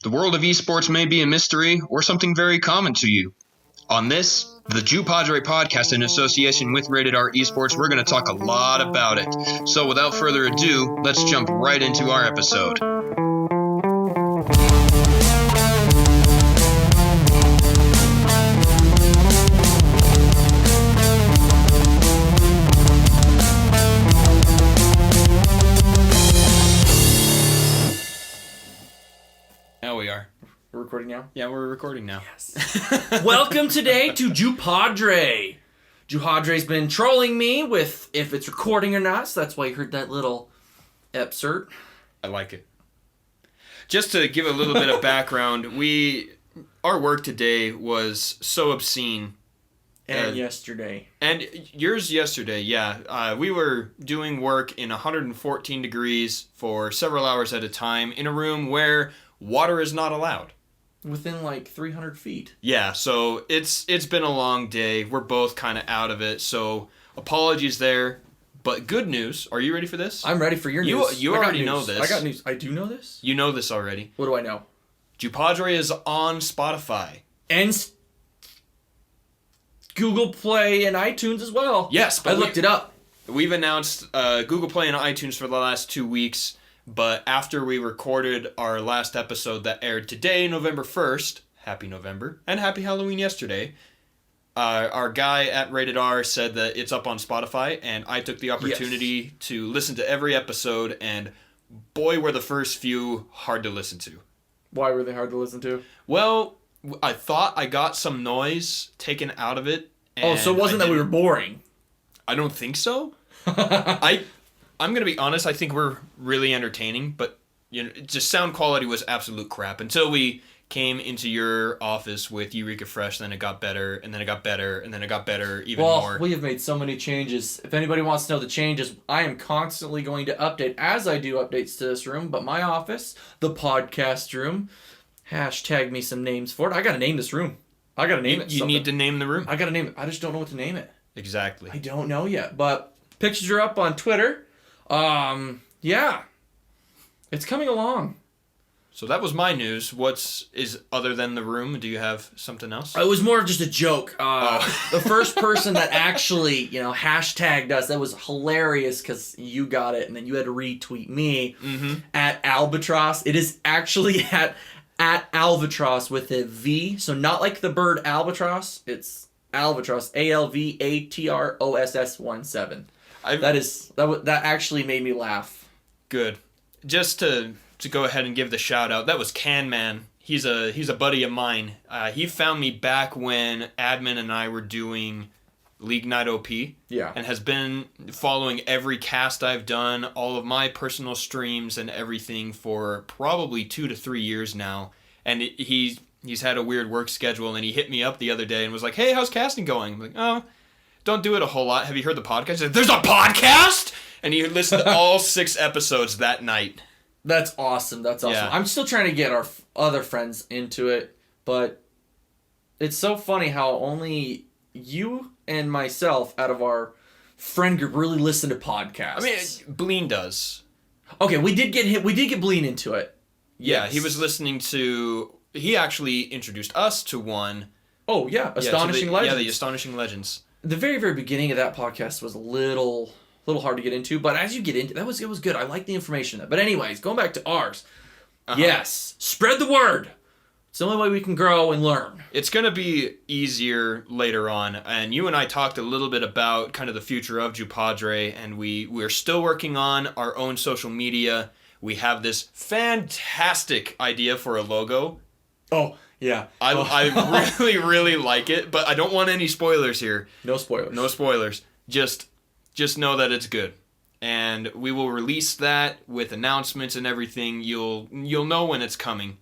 The world of esports may be a mystery or something very common to you. On this, the Juhadre podcast in association with Rated R Esports, we're going to talk a lot about it. So without further ado, let's jump right into our episode. Now we are. We're recording now? Yeah, we're recording now. Yes. Welcome today to Juhadre. Juhadre's been trolling me with if it's recording or not, so that's why you heard that little excerpt. I like it. Just to give a little bit of background, our work today was so obscene. And yesterday. And yours yesterday, yeah. We were doing work in 114 degrees for several hours at a time in a room where water is not allowed. Within like 300 feet. Yeah, so it's been a long day. We're both kind of out of it, so apologies there. But good news. Are you ready for this? I'm ready for your news. You already know this. I got news. I do know this? You know this already. What do I know? Juhadre is on Spotify. And Google Play and iTunes as well. Yes, but I looked it up. We've announced Google Play and iTunes for the last 2 weeks, but after we recorded our last episode that aired today, November 1st, happy November, and happy Halloween yesterday, our guy at Rated R said that it's up on Spotify, and I took the opportunity to listen to every episode, and boy, were the first few hard to listen to. Why were they hard to listen to? Well, I thought I got some noise taken out of it. So it wasn't that we were boring? I don't think so. I'm going to be honest, I think we're really entertaining, but just sound quality was absolute crap until we came into your office with Eureka Fresh, then it got better, and then it got better, and then it got better even more. Well, we have made so many changes. If anybody wants to know the changes, I am constantly going to update as I do updates to this room, but my office, the podcast room, hashtag me some names for it. I got to name this room. I got to name it something. You need to name the room. I got to name it. I just don't know what to name it. Exactly. I don't know yet, but pictures are up on Twitter. Yeah. It's coming along. So that was my news. Is other than the room, do you have something else? It was more of just a joke. The first person that actually, hashtagged us, that was hilarious because you got it and then you had to retweet me at Albatross. It is actually at Alvatross with a V. So not like the bird albatross. It's Alvatross. ALVATROSS17. That actually made me laugh. Good. Just to go ahead and give the shout out, that was Can Man. He's a buddy of mine. He found me back when Admin and I were doing League Night OP. Yeah. And has been following every cast I've done, all of my personal streams and everything for probably 2 to 3 years now. And he's had a weird work schedule, and he hit me up the other day and was like, "Hey, how's casting going?" I'm like, "Oh, don't do it a whole lot. Have you heard the podcast?" He's like, "There's a podcast?" And he listened to all 6 episodes that night. That's awesome. Yeah. I'm still trying to get our other friends into it, but it's so funny how only you and myself out of our friend group really listen to podcasts. I mean, Bleen does. Okay, we did get Bleen into it. Yeah, Yes. he was listening to... He actually introduced us to one. Oh, yeah. Astonishing Legends. Yeah, the Astonishing Legends. The very, very beginning of that podcast was a little hard to get into, but as you get into it was good. I like the information. But anyways, going back to ours. Yes, spread the word. It's the only way we can grow and learn. It's going to be easier later on, and you and I talked a little bit about kind of the future of Juhadre, and we're still working on our own social media. We have this fantastic idea for a logo. Oh, yeah. I really, really like it, but I don't want any spoilers here. No spoilers. No spoilers. Just know that it's good. And we will release that with announcements and everything. You'll know when it's coming.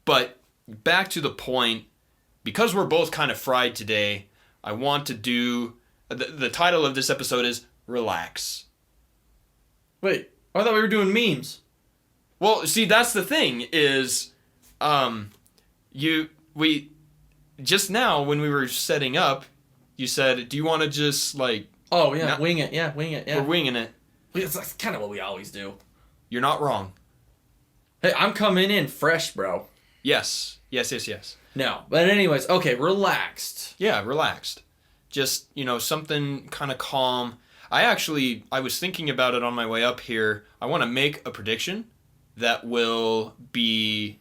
But back to the point, because we're both kind of fried today, I want to do... The title of this episode is Relax. Wait, I thought we were doing memes. Well, see, that's the thing, is... We just now, when we were setting up, you said, do you want to just, like... Oh, yeah, wing it. Yeah. We're winging it. That's kind of what we always do. You're not wrong. Hey, I'm coming in fresh, bro. Yes. No. But anyways, okay, relaxed. Yeah, relaxed. Just, something kind of calm. I was thinking about it on my way up here. I want to make a prediction that will be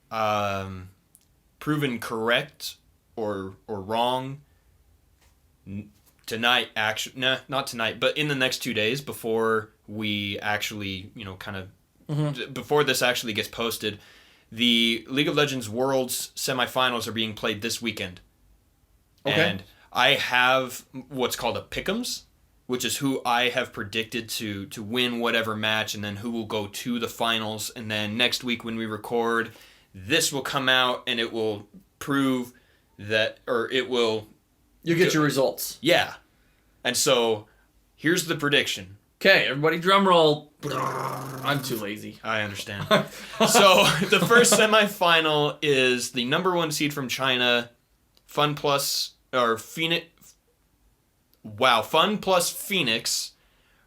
proven correct or wrong tonight. Not tonight, but in the next 2 days before we actually, before this actually gets posted. The League of Legends Worlds semifinals are being played this weekend. Okay. And I have what's called a pick'ems, which is who I have predicted to win whatever match, and then who will go to the finals. And then next week when we record, this will come out and it will prove that, or it will... You get your results. Yeah. And so, here's the prediction. Okay, everybody drum roll. I'm too lazy. I understand. So, the first semifinal is the number 1 seed from China, Fun Plus Phoenix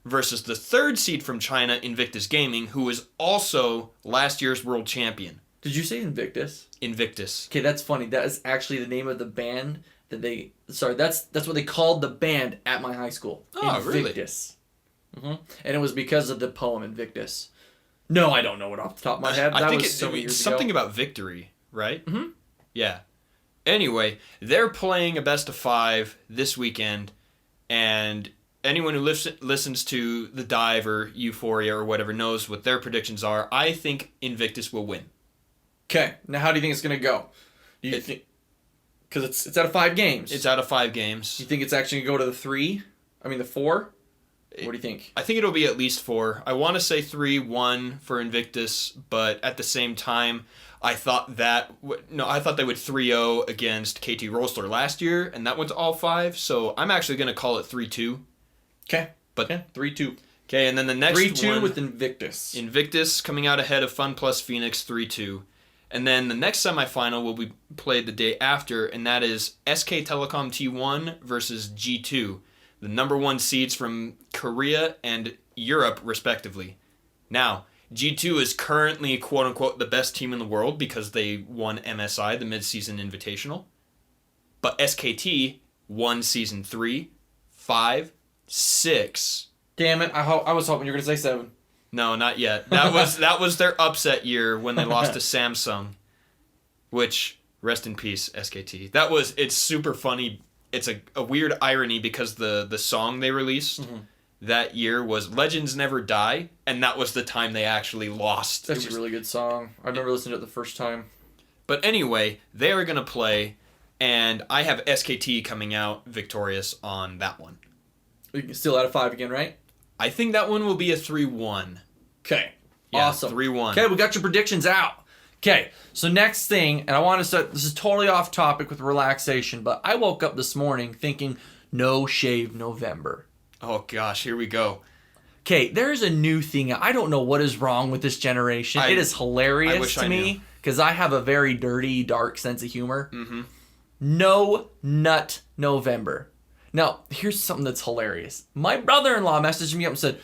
versus the 3rd seed from China, Invictus Gaming, who is also last year's world champion. Did you say Invictus? Invictus. Okay, that's funny. That is actually the name of the band that they... Sorry, that's what they called the band at my high school. Oh, Invictus. Really? And it was because of the poem Invictus. No, I don't know it off the top of my head. I think it's something about victory, right? Mm-hmm. Yeah. Anyway, they're playing a best of 5 this weekend, and anyone who listens to The Dive or Euphoria or whatever knows what their predictions are. I think Invictus will win. Okay, now how do you think it's going to go? Do you think... Because it's out of 5 games. It's out of 5 games. Do you think it's actually going to go to the 3? I mean, the 4? What do you think? I think it'll be at least 4. I want to say 3-1 for Invictus, but at the same time, I thought they would 3-0 against KT Rolster last year, and that went to all 5. So I'm actually going to call it 3-2. Okay. But 3-2. Okay, and then the next 3-2 one with Invictus. Invictus coming out ahead of Fun Plus Phoenix 3-2. And then the next semifinal will be played the day after, and that is SK Telecom T1 versus G2. The number 1 seeds from Korea and Europe, respectively. Now, G2 is currently, quote-unquote, the best team in the world because they won MSI, the Mid-Season Invitational. But SKT won Season 3, 5, 6. Damn it, I was hoping you were going to say 7. No, not yet. That was their upset year when they lost to Samsung, which, rest in peace, SKT. It's super funny. It's a weird irony because the song they released that year was Legends Never Die, and that was the time they actually lost. That's a really good song. I remember listening to it the first time. But anyway, they are going to play, and I have SKT coming out victorious on that one. Still out of 5 again, right? I think that one will be a 3-1. Okay. Yeah, awesome. 3-1. Okay, we got your predictions out. Okay, so next thing, and I want to start, this is totally off topic with relaxation, but I woke up this morning thinking, no shave November. Oh gosh, here we go. Okay, there's a new thing. I don't know what is wrong with this generation. It is hilarious to me because I have a very dirty, dark sense of humor. Mm-hmm. No Nut November. Now, here's something that's hilarious. My brother-in-law messaged me up and said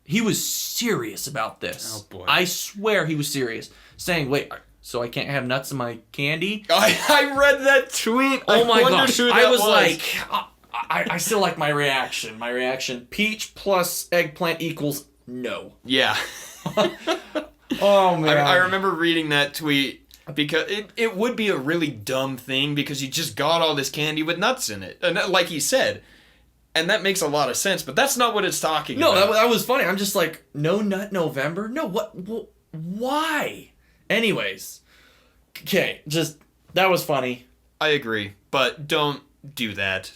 he was serious about this. Oh boy. I swear he was serious. Saying, wait, so I can't have nuts in my candy? I read that tweet. Oh my gosh. I was like, I still like my reaction. My reaction, peach plus eggplant equals no. Yeah. Oh man. I remember reading that tweet because it would be a really dumb thing because you just got all this candy with nuts in it. And like he said. And that makes a lot of sense, but that's not what it's talking about. No, that was funny. I'm just like, no Nut November? No, what why? Anyways. Okay, that was funny. I agree, but don't do that.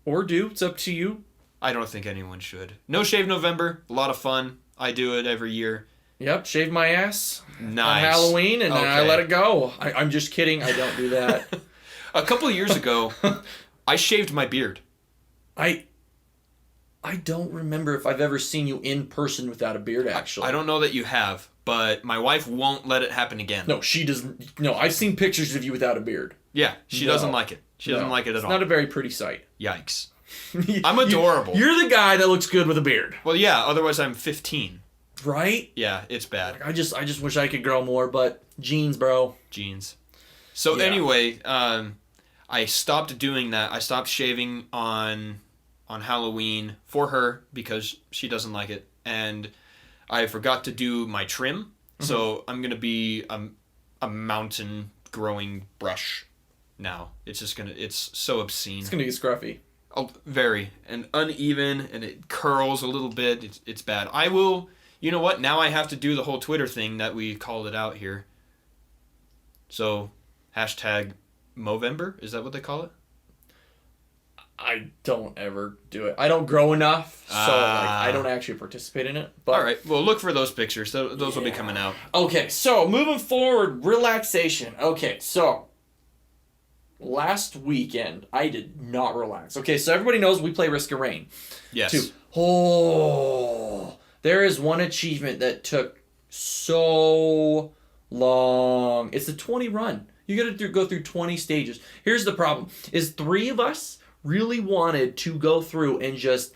Or do. It's up to you. I don't think anyone should. No Shave November, a lot of fun. I do it every year. Yep, shave my ass Nice. on Halloween, and then I Okay. let it go. I'm just kidding. I don't do that. A couple of years ago, I shaved my beard. I don't remember if I've ever seen you in person without a beard, actually. I don't know that you have, but my wife won't let it happen again. No, she doesn't. No, I've seen pictures of you without a beard. Yeah, she No. doesn't like it. She doesn't like it at It's all. not a very pretty sight. Yikes. I'm adorable. You're the guy that looks good with a beard. Well, yeah, otherwise I'm 15. Right? Yeah, it's bad. I just wish I could grow more, but genes, bro. Genes. So anyway, I stopped doing that. I stopped shaving on Halloween for her because she doesn't like it, and I forgot to do my trim. So I'm gonna be a mountain growing brush now. It's so obscene. It's gonna get scruffy. Oh, very, and uneven, and it curls a little bit. It's bad. I will. You know what? Now I have to do the whole Twitter thing that we called it out here. So, hashtag Movember, is that what they call it? I don't ever do it. I don't grow enough, so I don't actually participate in it. But all right. Well, look for those pictures. Those will be coming out. Okay, so moving forward, relaxation. Okay, so last weekend I did not relax. Okay, so everybody knows we play Risk of Rain. Yes. There is one achievement that took so long. It's the 20 run. You got to go through 20 stages. Here's the problem: is 3 of us really wanted to go through and just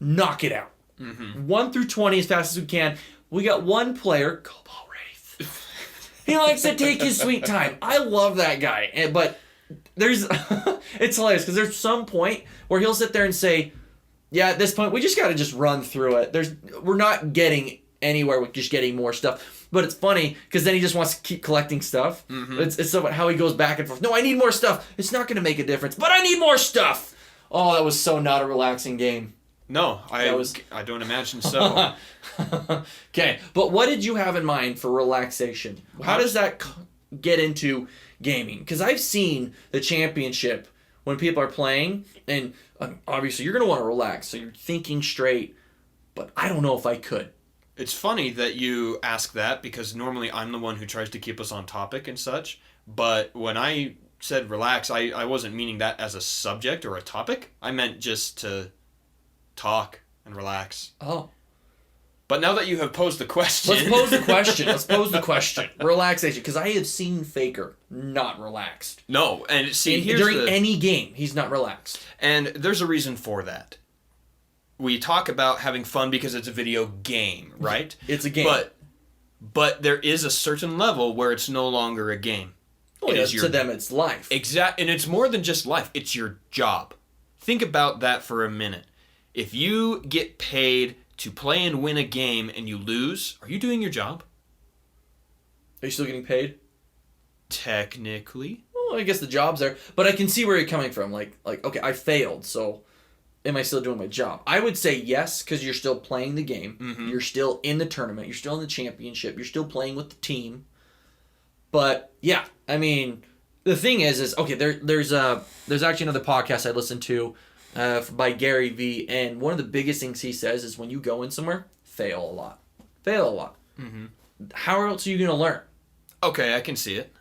knock it out. 1 through 20 as fast as we can. We got one player, Cobalt Wraith. He likes to take his sweet time. I love that guy. But there's, it's hilarious because there's some point where he'll sit there and say, yeah, at this point, we just got to just run through it. We're not getting anywhere with just getting more stuff. But it's funny because then he just wants to keep collecting stuff. It's about how he goes back and forth. No, I need more stuff. It's not going to make a difference, but I need more stuff. Oh, that was so not a relaxing game. No, I don't imagine so. Okay, but what did you have in mind for relaxation? How does that get into gaming? Because I've seen the championship when people are playing, and obviously you're going to want to relax, so you're thinking straight, but I don't know if I could. It's funny that you ask that because normally I'm the one who tries to keep us on topic and such, but when I said relax, I wasn't meaning that as a subject or a topic. I meant just to talk and relax. Oh. But now that you have posed the question... Let's pose the question. Relaxation, because I have seen Faker not relaxed. No, and during any game, he's not relaxed. And there's a reason for that. We talk about having fun because it's a video game, right? It's a game. But there is a certain level where it's no longer a game. Oh, yeah, to them, it's life. Exactly, and it's more than just life. It's your job. Think about that for a minute. If you get paid to play and win a game and you lose, are you doing your job? Are you still getting paid? Technically. Well, I guess the job's there. But I can see where you're coming from. Like, okay, I failed, so... am I still doing my job? I would say yes, because you're still playing the game. You're still in the tournament. You're still in the championship. You're still playing with the team. But yeah, I mean, the thing is okay. There's actually another podcast I listened to by Gary V, and one of the biggest things he says is when you go in somewhere, fail a lot. How else are you gonna learn? Okay, I can see it.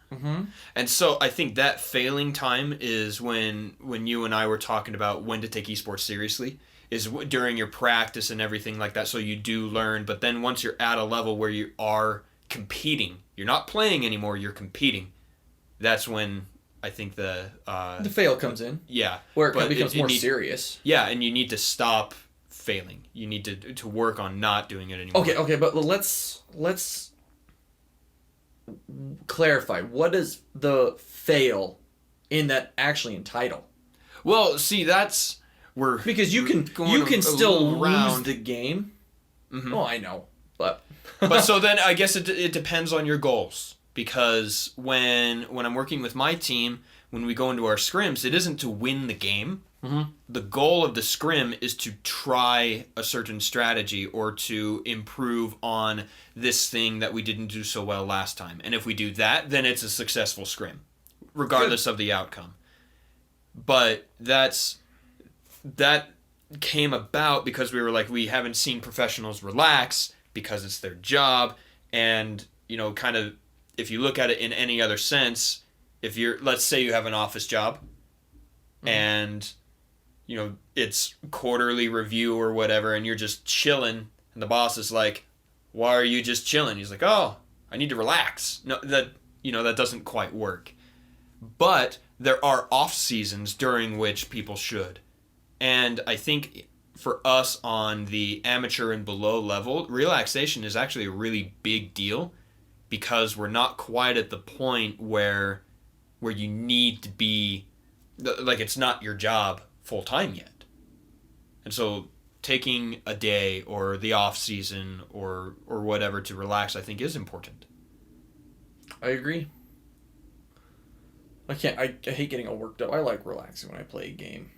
And so I think that failing time is when you and I were talking about when to take esports seriously, is during your practice and everything like that, so you do learn. But then once you're at a level where you are competing, you're not playing anymore, you're competing, that's when I think the fail comes in. Yeah. Where it becomes more serious. Yeah, and you need to stop failing. You need to work on not doing it anymore. Okay, but let's clarify. What does the fail in that actually entitle? Well, see, that's where because you can still lose the game. Oh, I know, but so then I guess it depends on your goals, because when I'm working with my team, when we go into our scrims, it isn't to win the game. The goal of the scrim is to try a certain strategy or to improve on this thing that we didn't do so well last time. And if we do that, then it's a successful scrim, regardless of the outcome. But that came about because we were like, we haven't seen professionals relax because it's their job. And, kind of, if you look at it in any other sense, let's say you have an office job and it's quarterly review or whatever, and you're just chilling, and the boss is like, why are you just chilling? He's like, oh, I need to relax. No, that doesn't quite work. But there are off seasons during which people should. And I think for us on the amateur and below level, relaxation is actually a really big deal because we're not quite at the point where you need to be, like, it's not your job full time yet. And so taking a day or the off season or whatever to relax, I think, is important. I agree. I hate getting all worked up. I like relaxing when I play a game.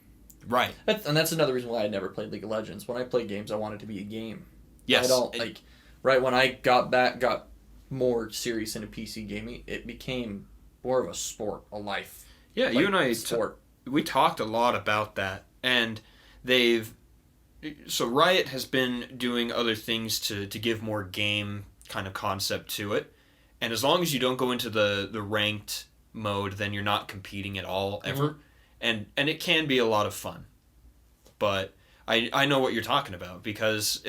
Right. That's another reason why I never played League of Legends. When I play games, I want it to be a game. Yes. I don't, like, right when I got more serious into PC gaming, it became more of a sport, a life. Yeah, like, you and I, sport. We talked a lot about that. And so Riot has been doing other things to give more game kind of concept to it. And as long as you don't go into the ranked mode, then you're not competing at all, ever. Mm-hmm. And it can be a lot of fun. But I know what you're talking about, because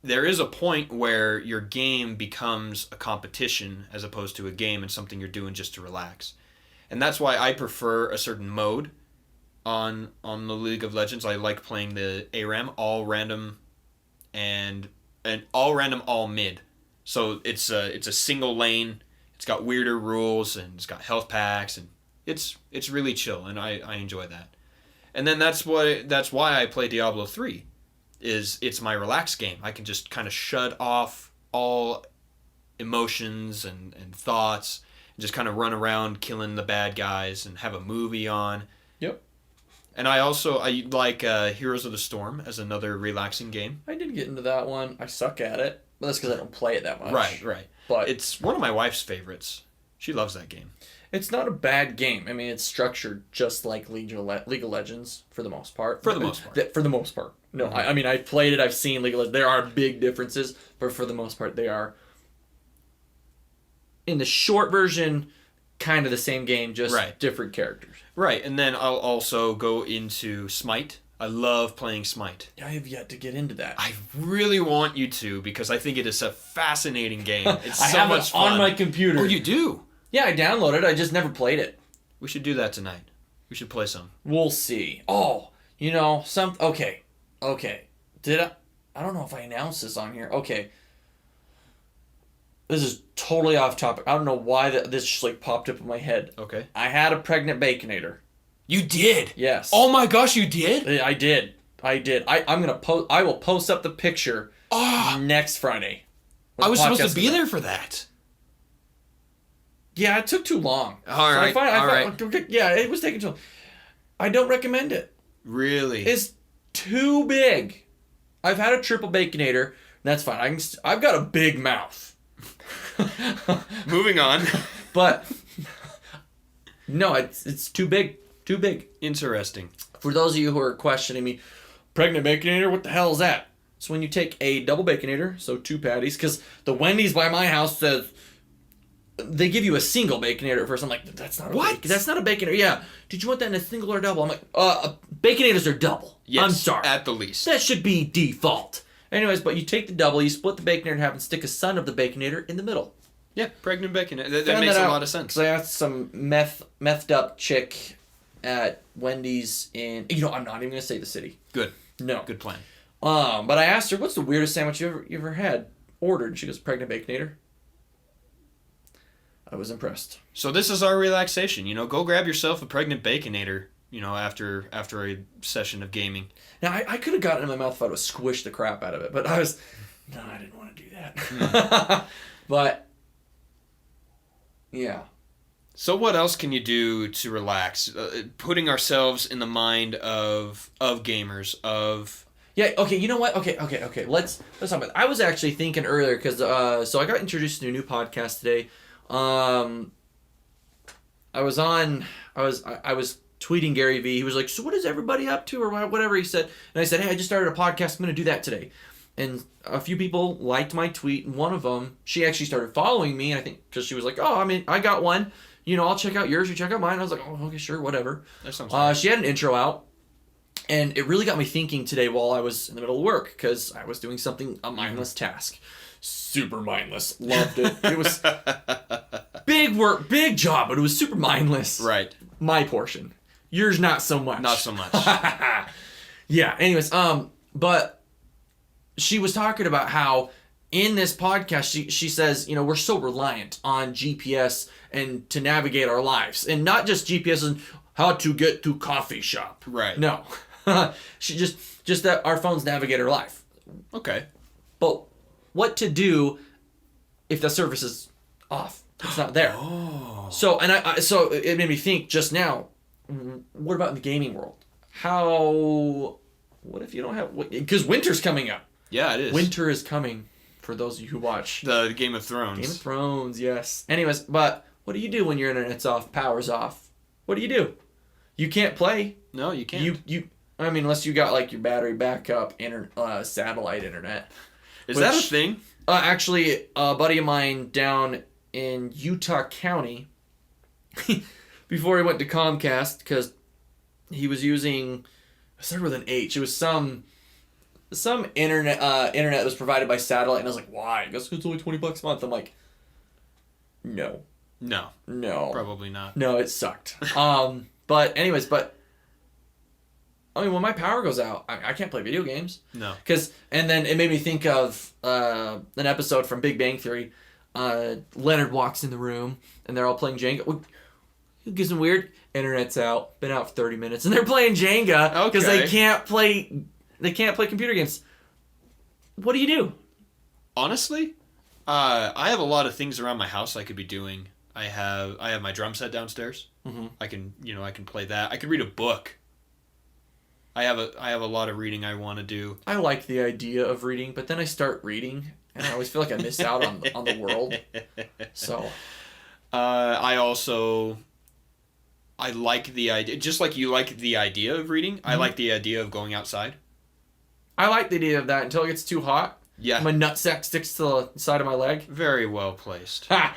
there is a point where your game becomes a competition as opposed to a game and something you're doing just to relax. And that's why I prefer a certain mode on the League of Legends. I like playing the ARAM, all random and all random, all mid. So it's a single lane. It's got weirder rules and it's got health packs, and it's really chill, and I enjoy that. And then that's why I play Diablo 3. It's my relaxed game. I can just kind of shut off all emotions and thoughts and just kind of run around killing the bad guys and have a movie on. Yep. And I like Heroes of the Storm as another relaxing game. I did get into that one. I suck at it, but that's because I don't play it that much. Right. But it's one of my wife's favorites. She loves that game. It's not a bad game. I mean, it's structured just like League of Legends for the most part. For the most part. No, mm-hmm. I mean, I've played it. I've seen League of Legends. There are big differences, but for the most part, they are, in the short version, kind of the same game, just different characters. Right, and then I'll also go into Smite. I love playing Smite. I have yet to get into that. I really want you to, because I think it is a fascinating game. It's I so have much it fun. on my computer. Oh, you do? Yeah, I downloaded it. I just never played it. We should do that tonight. We should play some. We'll see. Oh, okay. I don't know if I announced this on here. Okay. This is totally off topic. I don't know why this just like popped up in my head. Okay. I had a pregnant baconator. You did? Yes. Oh my gosh, you did? I did. I will post up the picture next Friday. I was supposed to be there for that. Yeah, it took too long. All right. Yeah, it was taking too long. I don't recommend it. Really? It's too big. I've had a triple baconator. That's fine. I've got a big mouth. Moving on. But no, it's too big. Too big. Interesting. For those of you who are questioning me, pregnant baconator, what the hell is that? It's when you take a double baconator, so 2 patties, because the Wendy's by my house says they give you a single baconator at first. I'm like, that's not that's not a baconator. Yeah. Did you want that in a single or a double? I'm like, baconators are double. Yes, I'm sorry. At the least. That should be default. Anyways, but you take the double, you split the baconator in half, and stick a son of the baconator in the middle. Yeah, pregnant baconator. That makes a lot of sense. So I asked some methed up chick at Wendy's in, I'm not even going to say the city. Good. No. Good plan. But I asked her, what's the weirdest sandwich you ever had? Ordered. And she goes, pregnant baconator. I was impressed. So this is our relaxation. Go grab yourself a pregnant baconator, after a session of gaming. Now, I could have gotten it in my mouth if I would have squished the crap out of it, but I didn't want to do that. But, yeah. So what else can you do to relax? Putting ourselves in the mind of gamers, of... Yeah, okay, you know what? Okay. Let's talk about that. I was actually thinking earlier, because, so I got introduced to a new podcast today. I was tweeting Gary Vee. He was like, so what is everybody up to, or whatever he said. And I said, hey, I just started a podcast. I'm going to do that today. And a few people liked my tweet. And one of them, she actually started following me. And I think because she was like, I got one. I'll check out yours. You check out mine. I was like, oh, okay, sure, whatever. That sounds nice. She had an intro out. And it really got me thinking today while I was in the middle of work, because I was doing a mindless task. Super mindless. Loved it. It was big work, big job, but it was super mindless. Right. My portion. Yours not so much. Not so much. Yeah. Anyways, But she was talking about how in this podcast, she says, we're so reliant on GPS and to navigate our lives. And not just GPS and how to get to coffee shop. Right. No. She just that our phones navigate our life. Okay. But what to do if the service is off? It's not there. Oh. So so it made me think just now. What about in the gaming world? What if you don't have? Because winter's coming up. Yeah, it is. Winter is coming for those of you who watch the Game of Thrones. Game of Thrones, yes. Anyways, but what do you do when your internet's off, power's off? What do you do? You can't play. No, you can't. I mean, unless you got like your battery backup, satellite internet. Is that a thing? Actually, a buddy of mine down in Utah County, before he went to Comcast, because he was using, I started with an H. It was some internet that was provided by satellite, and I was like, why? He goes, it's only $20 a month. I'm like, no, Probably not. no, it sucked. But anyways, I mean, when my power goes out, I can't play video games. No. And then it made me think of an episode from Big Bang Theory. Leonard walks in the room, and they're all playing Jenga. It gets weird. Internet's out. Been out for 30 minutes, and they're playing Jenga because they can't play computer games. What do you do? Honestly, I have a lot of things around my house I could be doing. I have my drum set downstairs. Mm-hmm. I can play that. I could read a book. I have a lot of reading I want to do. I like the idea of reading, but then I start reading, and I always feel like I miss out on the world. So, I like the idea, just like you like the idea of reading. Mm-hmm. I like the idea of going outside. I like the idea of that until it gets too hot. Yeah. My nutsack sticks to the side of my leg. Very well placed. Ha!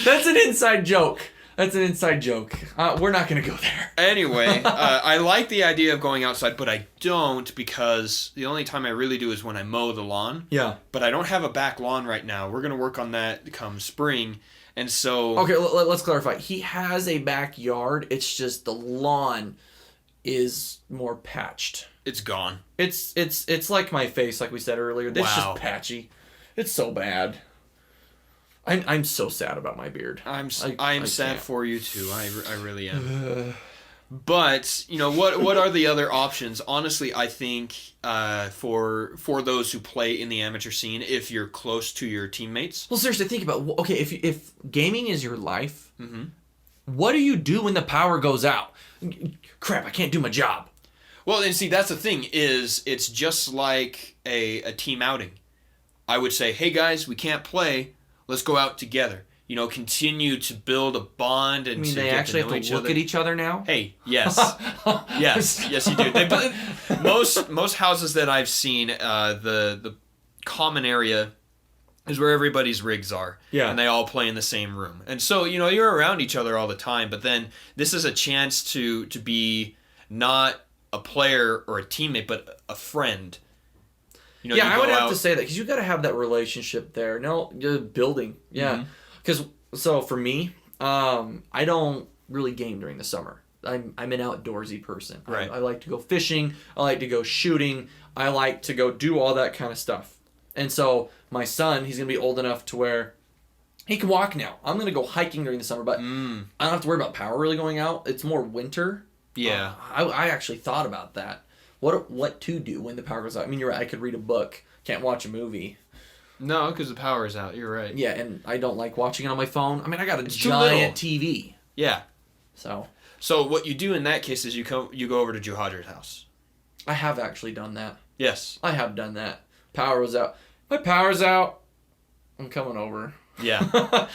That's an inside joke. We're not going to go there. Anyway, I like the idea of going outside, but I don't, because the only time I really do is when I mow the lawn. Yeah. But I don't have a back lawn right now. We're going to work on that come spring. And so... Okay, let's clarify. He has a backyard. It's just the lawn is more patched. It's gone. It's like my face, like we said earlier. It's just patchy. It's so bad. I'm so sad about my beard. I'm sad for you too. I really am. But what are the other options? Honestly, I think for those who play in the amateur scene, if you're close to your teammates. Well, seriously, think about if gaming is your life, mm-hmm. What do you do when the power goes out? Crap, I can't do my job. Well, and see, that's the thing is it's just like a team outing. I would say, hey guys, we can't play. Let's go out together. Continue to build a bond and they actually have to look at each other now? Hey, yes. yes, you do. Most houses that I've seen, the common area is where everybody's rigs are. Yeah. And they all play in the same room. And so, you're around each other all the time, but then this is a chance to be not a player or a teammate, but a friend. I would have to say that because you got to have that relationship there. No, building. Yeah. Because so for me, I don't really game during the summer. I'm an outdoorsy person. Right. I like to go fishing. I like to go shooting. I like to go do all that kind of stuff. And so my son, he's gonna be old enough to where he can walk now. I'm gonna go hiking during the summer, but I don't have to worry about power really going out. It's more winter. Yeah. I actually thought about that. What to do when the power goes out? I mean, you're right. I could read a book. Can't watch a movie. No, because the power is out. You're right. Yeah, and I don't like watching it on my phone. I mean, I got a giant TV. Yeah. So what you do in that case is you go over to Juhadre's house. I have actually done that. Yes. I have done that. Power was out. My power's out. I'm coming over. Yeah.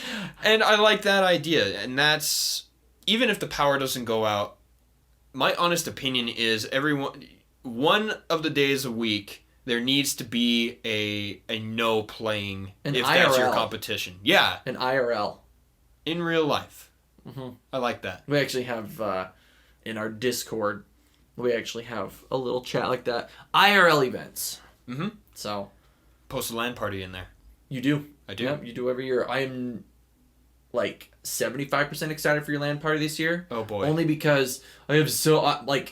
And I like that idea. And that's, even if the power doesn't go out, my honest opinion is one of the days a week, there needs to be a no playing if that's your competition. Yeah. An IRL. In real life. Mm-hmm. I like that. We actually have, in our Discord, we actually have a little chat like that. IRL events. Mm-hmm. So. Post a LAN party in there. You do. I do. Yep, you do every year. like 75% excited for your LAN party this year. Oh boy. Only because I have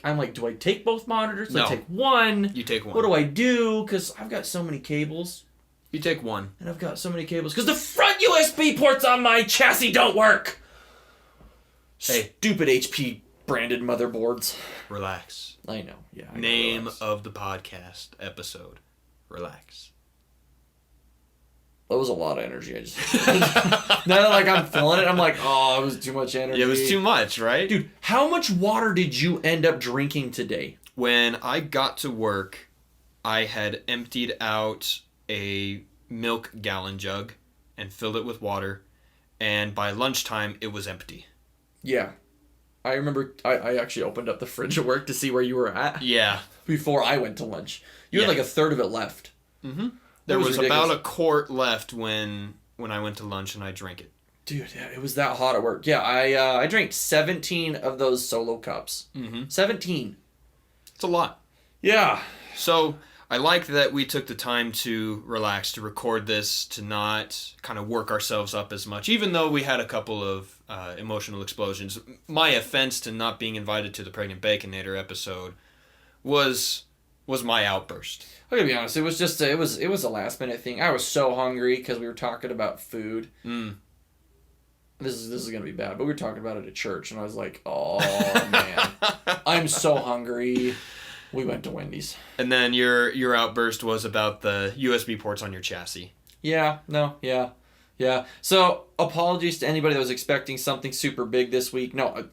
I'm like, do I take both monitors? Do I take one? You take one. What do I do? Because I've got so many cables. You take one. And I've got so many cables. Because the front USB ports on my chassis don't work. Hey. Stupid HP branded motherboards. Relax. I know. Yeah. Name of the podcast episode. Relax. That was a lot of energy. I just now that like I'm feeling it, I'm like, oh, it was too much energy. It was too much, right? Dude, how much water did you end up drinking today? When I got to work, I had emptied out a milk gallon jug and filled it with water, and by lunchtime it was empty. Yeah. I remember I actually opened up the fridge at work to see where you were at. Yeah. Before I went to lunch. You had like a third of it left. Mm-hmm. There was about a quart left when I went to lunch and I drank it. Dude, yeah, it was that hot at work. Yeah, I drank 17 of those solo cups. Mm-hmm. 17. It's a lot. Yeah. So I like that we took the time to relax, to record this, to not kind of work ourselves up as much, even though we had a couple of emotional explosions. My offense to not being invited to the Pregnant Baconator episode was my outburst. I'm gonna be honest. It was just it was a last minute thing. I was so hungry because we were talking about food. This is gonna be bad, but we were talking about it at church, and I was like, oh man, I'm so hungry. We went to Wendy's. And then your outburst was about the USB ports on your chassis. Yeah. So apologies to anybody that was expecting something super big this week. No,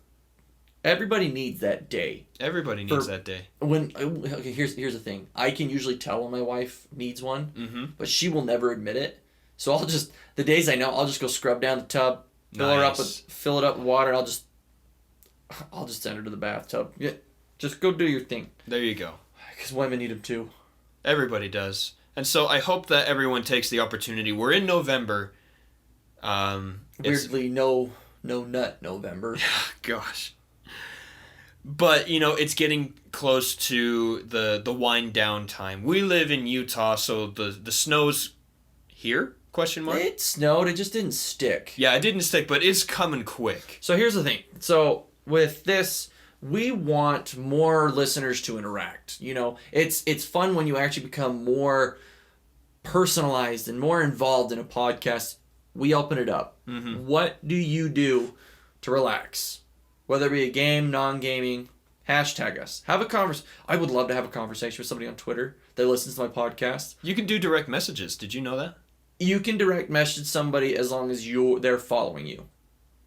everybody needs that day. Everybody needs that day. Okay, here's the thing. I can usually tell when my wife needs one, but she will never admit it. So I'll just the days I know, I'll just go scrub down the tub, fill it up with water, and I'll just send her to the bathtub. Yeah, just go do your thing. There you go. Because women need them too. Everybody does. And so I hope that everyone takes the opportunity. We're in November. Weirdly, no nut November. Gosh. But, it's getting close to the wind down time. We live in Utah, so the snow's here? Question mark? It snowed. It just didn't stick. Yeah, it didn't stick, but it's coming quick. So here's the thing. So with this, we want more listeners to interact. It's fun when you actually become more personalized and more involved in a podcast. We open it up. Mm-hmm. What do you do to relax? Whether it be a game, non-gaming, hashtag us. Have a conversation. I would love to have a conversation with somebody on Twitter that listens to my podcast. You can do direct messages. Did you know that? You can direct message somebody as long as they're following you.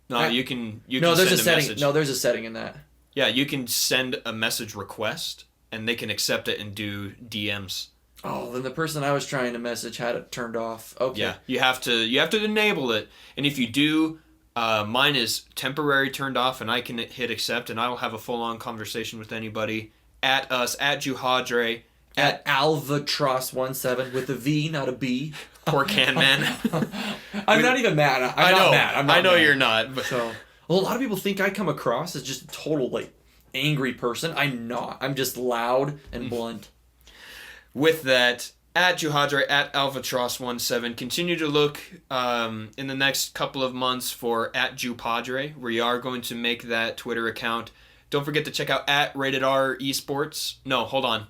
No, you can there's send a setting. message. No, there's a setting in that. Yeah, you can send a message request, and they can accept it and do DMs. Oh, then the person I was trying to message had it turned off. Okay. Yeah, you have to enable it, and if you do, mine is temporary turned off, and I can hit accept, and I will have a full-on conversation with anybody at us, at Juhadre, at Alvatross17 with a V, not a B. Poor can man. I'm not even mad. I'm not mad. I know you're not. But so, well, a lot of people think I come across as just a total angry person. I'm not. I'm just loud and blunt. With that, at Juhadre, at Alvatross17, continue to look in the next couple of months for at Juhadre. We are going to make that Twitter account. Don't forget to check out at Rated R Esports. No, hold on.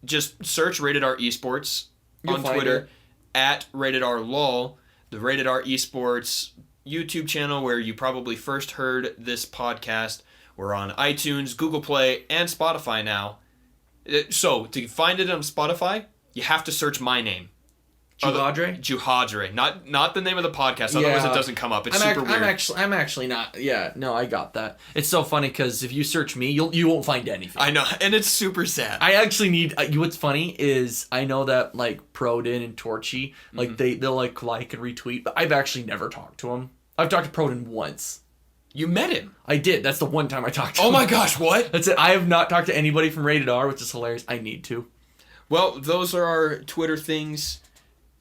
Just search Rated R Esports on Twitter. At Rated R LOL, the Rated R Esports YouTube channel where you probably first heard this podcast. We're on iTunes, Google Play, and Spotify now. So, to find it on Spotify, you have to search my name. Juhadre? Juhadre. Not the name of the podcast, otherwise it doesn't come up. It's super weird. I'm actually not. Yeah, no, I got that. It's so funny because if you search me, you won't find anything. I know, and it's super sad. I actually need. What's funny is I know that Prodin and Torchy, they'll like and retweet, but I've actually never talked to them. I've talked to Prodin once. You met him? I did. That's the one time I talked to him. Oh my gosh, what? That's it. I have not talked to anybody from Rated R, which is hilarious. I need to. Well, those are our Twitter things.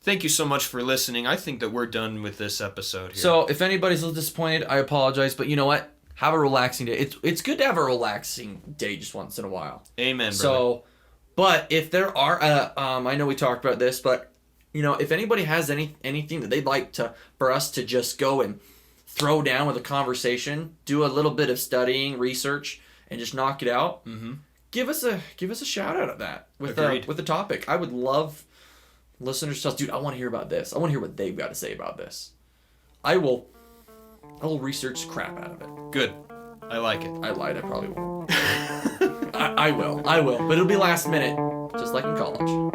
Thank you so much for listening. I think that we're done with this episode here. So, if anybody's a little disappointed, I apologize. But you know what? Have a relaxing day. It's good to have a relaxing day just once in a while. Amen, brother. So, but if there are, I know we talked about this, but if anybody has anything that they'd like for us to just go and throw down with a conversation, do a little bit of studying, research, and just knock it out, give us a shout out of that with the topic. I would love listeners to tell us, dude, I want to hear about this. I want to hear what they've got to say about this. I will research the crap out of it. Good. I like it. I lied. I probably won't. I will. But it'll be last minute, just like in college.